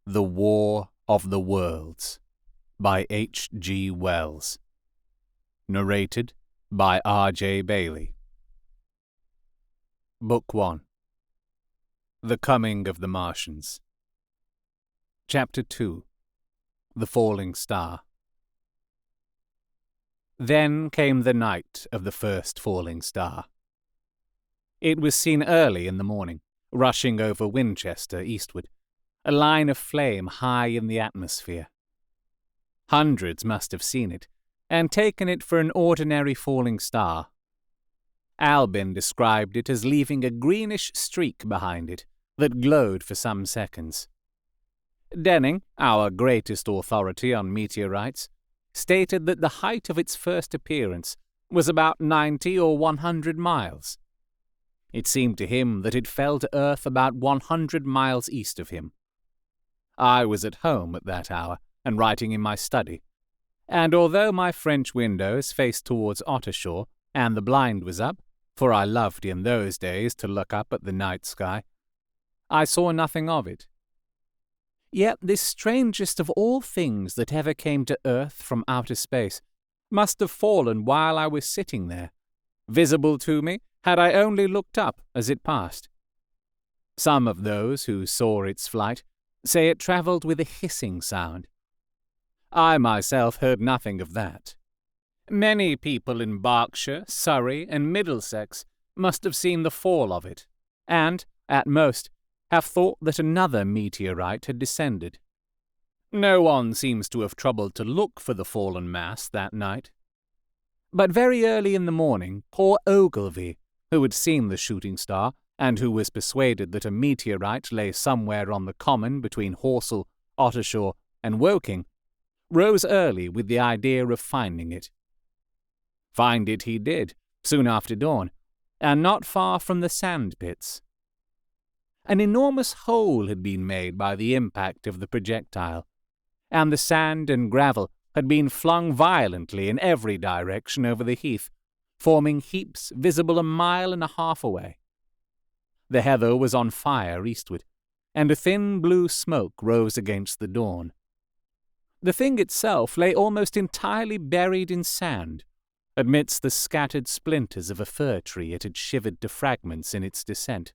The War of the Worlds by H.G. Wells. Narrated by R.J. Bayley. Book 1. The Coming of the Martians. Chapter 2. The Falling Star. Then came the night of the first falling star. It was seen early in the morning, rushing over Winchester eastward, a line of flame high in the atmosphere. Hundreds must have seen it, and taken it for an ordinary falling star. Albin described it as leaving a greenish streak behind it that glowed for some seconds. Denning, our greatest authority on meteorites, stated that the height of its first appearance was about 90 or 100 miles. It seemed to him that it fell to Earth about 100 miles east of him. I was at home at that hour, and writing in my study, and although my French windows faced towards Ottershaw, and the blind was up, for I loved in those days to look up at the night sky, I saw nothing of it. Yet this strangest of all things that ever came to Earth from outer space must have fallen while I was sitting there, visible to me had I only looked up as it passed. Some of those who saw its flight say it travelled with a hissing sound. I myself heard nothing of that. Many people in Berkshire, Surrey, and Middlesex must have seen the fall of it, and, at most, have thought that another meteorite had descended. No one seems to have troubled to look for the fallen mass that night. But very early in the morning, poor Ogilvy, who had seen the shooting star, and who was persuaded that a meteorite lay somewhere on the common between Horsell, Ottershaw, and Woking, rose early with the idea of finding it. Find it he did, soon after dawn, and not far from the sand pits. An enormous hole had been made by the impact of the projectile, and the sand and gravel had been flung violently in every direction over the heath, forming heaps visible 1.5 miles away. The heather was on fire eastward, and a thin blue smoke rose against the dawn. The thing itself lay almost entirely buried in sand, amidst the scattered splinters of a fir tree it had shivered to fragments in its descent.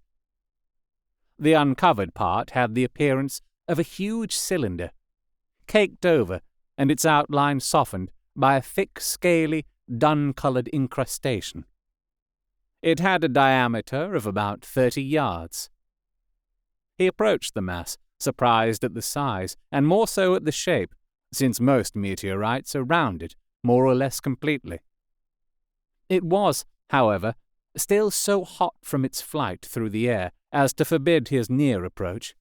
The uncovered part had the appearance of a huge cylinder, caked over and its outline softened by a thick, scaly, dun-coloured incrustation. It had a diameter of about 30 yards. He approached the mass, surprised at the size, and more so at the shape, since most meteorites are rounded, more or less completely. It was, however, still so hot from its flight through the air as to forbid his near approach.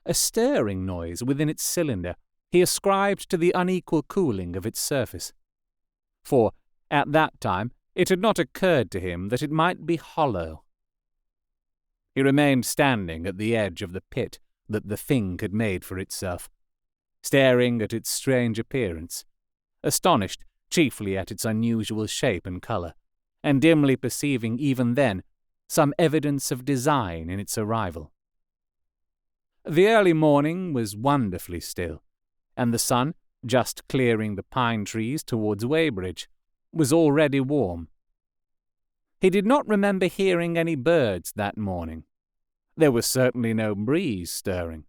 A stirring noise within its cylinder he ascribed to the unequal cooling of its surface, for, at that time, it had not occurred to him that it might be hollow. He remained standing at the edge of the pit that the thing had made for itself, staring at its strange appearance, astonished chiefly at its unusual shape and colour, and dimly perceiving even then some evidence of design in its arrival. The early morning was wonderfully still, and the sun, just clearing the pine trees towards Weybridge, was already warm. He did not remember hearing any birds that morning. There was certainly no breeze stirring,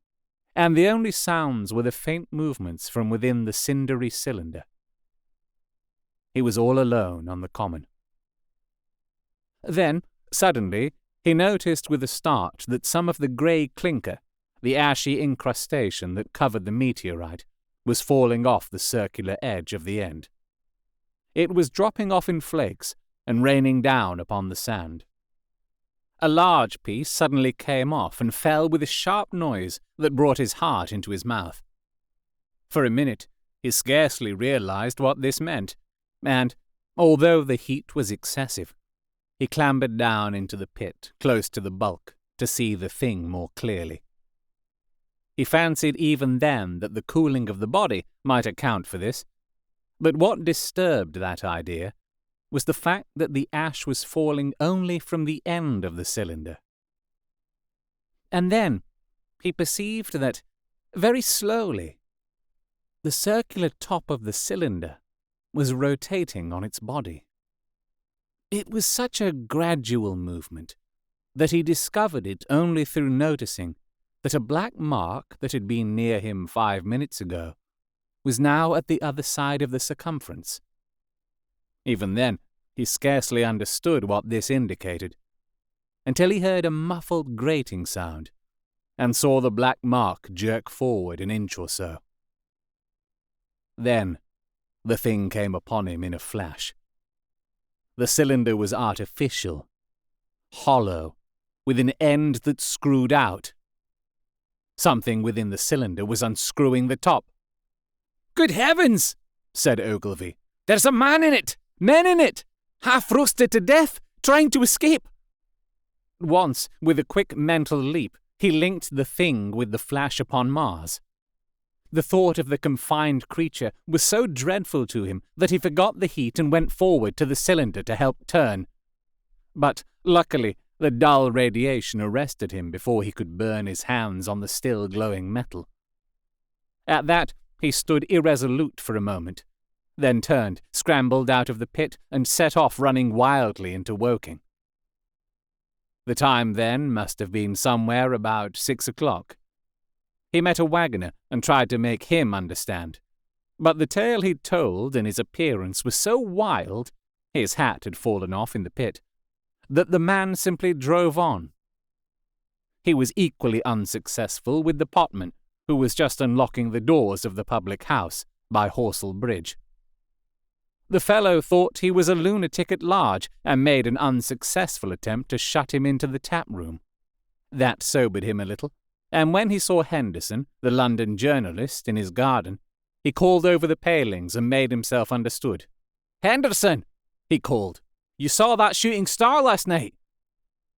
and the only sounds were the faint movements from within the cindery cylinder. He was all alone on the common. Then, suddenly, he noticed with a start that some of the grey clinker, the ashy incrustation that covered the meteorite, was falling off the circular edge of the end. It was dropping off in flakes and raining down upon the sand. A large piece suddenly came off and fell with a sharp noise that brought his heart into his mouth. For a minute he scarcely realized what this meant, and, although the heat was excessive, he clambered down into the pit close to the bulk to see the thing more clearly. He fancied even then that the cooling of the body might account for this, but what disturbed that idea was the fact that the ash was falling only from the end of the cylinder. And then, he perceived that, very slowly, the circular top of the cylinder was rotating on its body. It was such a gradual movement that he discovered it only through noticing that a black mark that had been near him 5 minutes ago was now at the other side of the circumference. Even then, he scarcely understood what this indicated, until he heard a muffled grating sound and saw the black mark jerk forward an inch or so. Then the thing came upon him in a flash. The cylinder was artificial, hollow, with an end that screwed out. Something within the cylinder was unscrewing the top. "Good heavens!" said Ogilvy. "There's a man in it! Men in it! Half roasted to death, trying to escape!" Once, with a quick mental leap, he linked the thing with the flash upon Mars. The thought of the confined creature was so dreadful to him that he forgot the heat and went forward to the cylinder to help turn. But, luckily, the dull radiation arrested him before he could burn his hands on the still glowing metal. At that, he stood irresolute for a moment, then turned, scrambled out of the pit, and set off running wildly into Woking. The time then must have been somewhere about 6 o'clock. He met a wagoner and tried to make him understand, but the tale he'd told and his appearance was so wild, his hat had fallen off in the pit, that the man simply drove on. He was equally unsuccessful with the potman, who was just unlocking the doors of the public house by Horsell Bridge. The fellow thought he was a lunatic at large and made an unsuccessful attempt to shut him into the tap-room. That sobered him a little, and when he saw Henderson, the London journalist, in his garden, he called over the palings and made himself understood. "Henderson," he called, "you saw that shooting star last night?"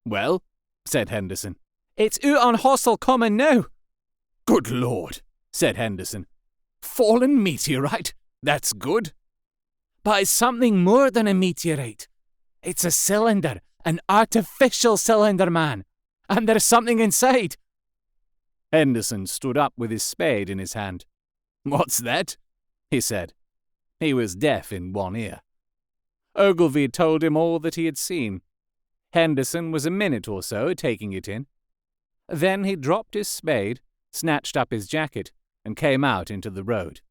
"Well," said Henderson, "it's out on Horsell Common now." "Good Lord," said Henderson. "Fallen meteorite? That's good." "But it's something more than a meteorite. It's a cylinder, an artificial cylinder, man, and there's something inside." Henderson stood up with his spade in his hand. "What's that?" he said. He was deaf in one ear. Ogilvy told him all that he had seen. Henderson was a minute or so taking it in. Then he dropped his spade, snatched up his jacket, and came out into the road.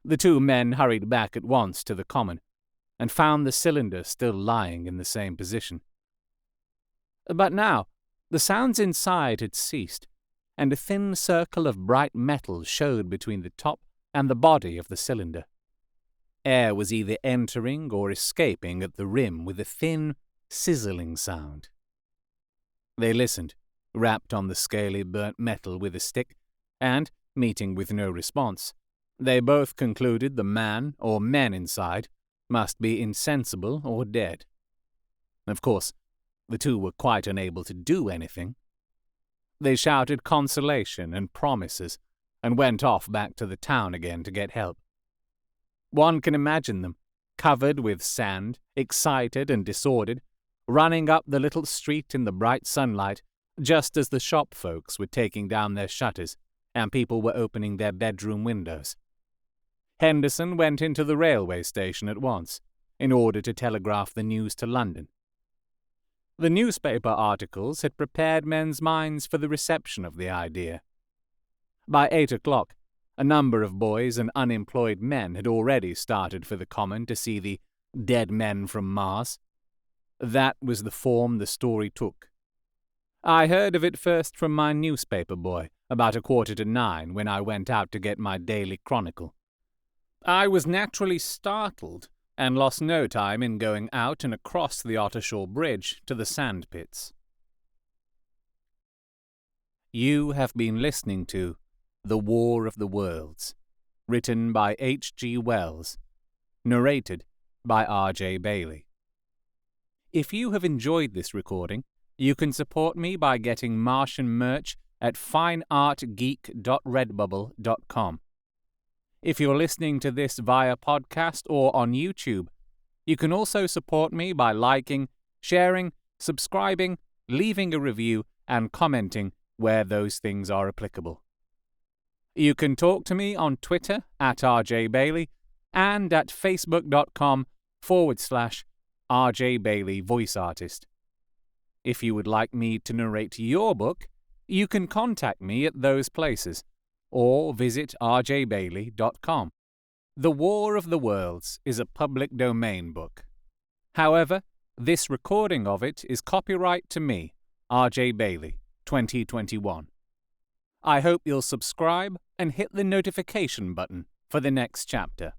The two men hurried back at once to the common, and found the cylinder still lying in the same position. But now the sounds inside had ceased, and a thin circle of bright metal showed between the top and the body of the cylinder. Air was either entering or escaping at the rim with a thin, sizzling sound. They listened, rapped on the scaly burnt metal with a stick, and, meeting with no response, they both concluded the man, or men inside, must be insensible or dead. Of course, the two were quite unable to do anything. They shouted consolation and promises, and went off back to the town again to get help. One can imagine them, covered with sand, excited and disordered, running up the little street in the bright sunlight, just as the shop folks were taking down their shutters, and people were opening their bedroom windows. Henderson went into the railway station at once, in order to telegraph the news to London. The newspaper articles had prepared men's minds for the reception of the idea. By 8 o'clock, a number of boys and unemployed men had already started for the common to see the dead men from Mars. That was the form the story took. I heard of it first from my newspaper boy, about 8:45 when I went out to get my daily chronicle. I was naturally startled, and lost no time in going out and across the Ottershaw Bridge to the sand pits. You have been listening to The War of the Worlds, written by H.G. Wells, narrated by R.J. Bayley. If you have enjoyed this recording, you can support me by getting Martian merch at fineartgeek.redbubble.com. If you're listening to this via podcast or on YouTube, you can also support me by liking, sharing, subscribing, leaving a review, and commenting where those things are applicable. You can talk to me on Twitter at @RJBayley and at facebook.com/RJ Bayley Voice Artist. If you would like me to narrate your book, you can contact me at those places or visit rjbayley.com. The War of the Worlds is a public domain book. However, this recording of it is copyright to me, RJ Bayley, 2021. I hope you'll subscribe and hit the notification button for the next chapter.